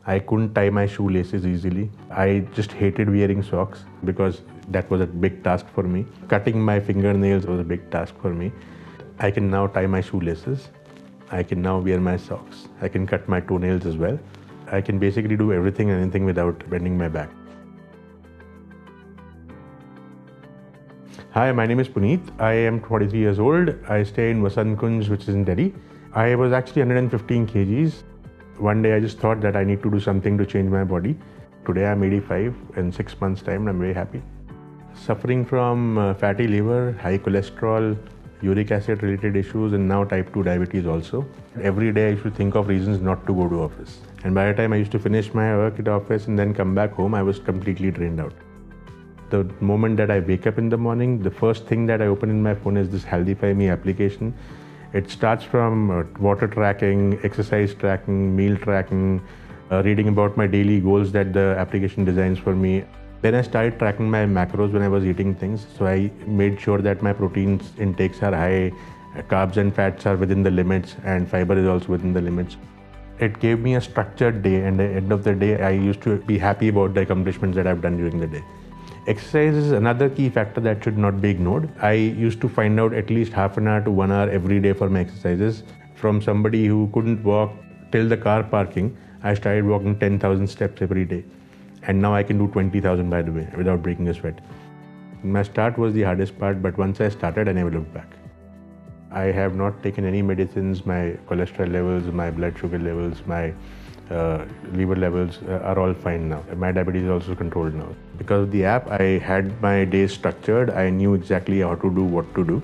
I couldn't tie my shoelaces easily. I just hated wearing socks because that was a big task for me. Cutting my fingernails was a big task for me. I can now tie my shoelaces. I can now wear my socks. I can cut my toenails as well. I can basically do everything and anything without bending my back. Hi, my name is Puneet. I am 43 years old. I stay in Vasant Kunj, which is in Delhi. I was actually 115 kgs. One day I just thought that I need to do something to change my body. Today I'm 85. In 6 months' time, I'm very happy. Suffering from fatty liver, high cholesterol, uric acid related issues, and now type 2 diabetes also. Every day I used to think of reasons not to go to office. And by the time I used to finish my work at office and then come back home, I was completely drained out. The moment that I wake up in the morning, the first thing that I open in my phone is this HealthifyMe application. It starts from water tracking, exercise tracking, meal tracking, reading about my daily goals that the application designs for me. Then I started tracking my macros when I was eating things. So I made sure that my protein intakes are high, carbs and fats are within the limits, and fiber is also within the limits. It gave me a structured day, and at the end of the day, I used to be happy about the accomplishments that I've done during the day. Exercise is another key factor that should not be ignored. I used to find out at least half an hour to 1 hour every day for my exercises. From somebody who couldn't walk till the car parking, I started walking 10,000 steps every day. And now I can do 20,000 by the way, without breaking a sweat. My start was the hardest part, but once I started, I never looked back. I have not taken any medicines. My cholesterol levels, my blood sugar levels, my liver levels are all fine now. My diabetes is also controlled now. Because of the app, I had my days structured. I knew exactly how to do what to do.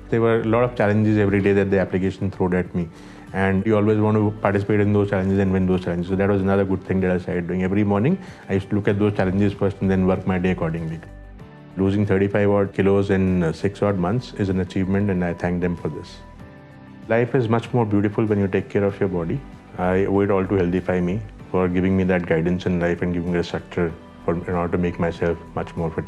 There were a lot of challenges every day that the application threw at me. And you always want to participate in those challenges and win those challenges. So that was another good thing that I started doing. Every morning, I used to look at those challenges first and then work my day accordingly. Losing 35 odd kilos in 6 odd months is an achievement, and I thank them for this. Life is much more beautiful when you take care of your body. I owe it all to HealthifyMe for giving me that guidance in life and giving me a structure in order to make myself much more fit.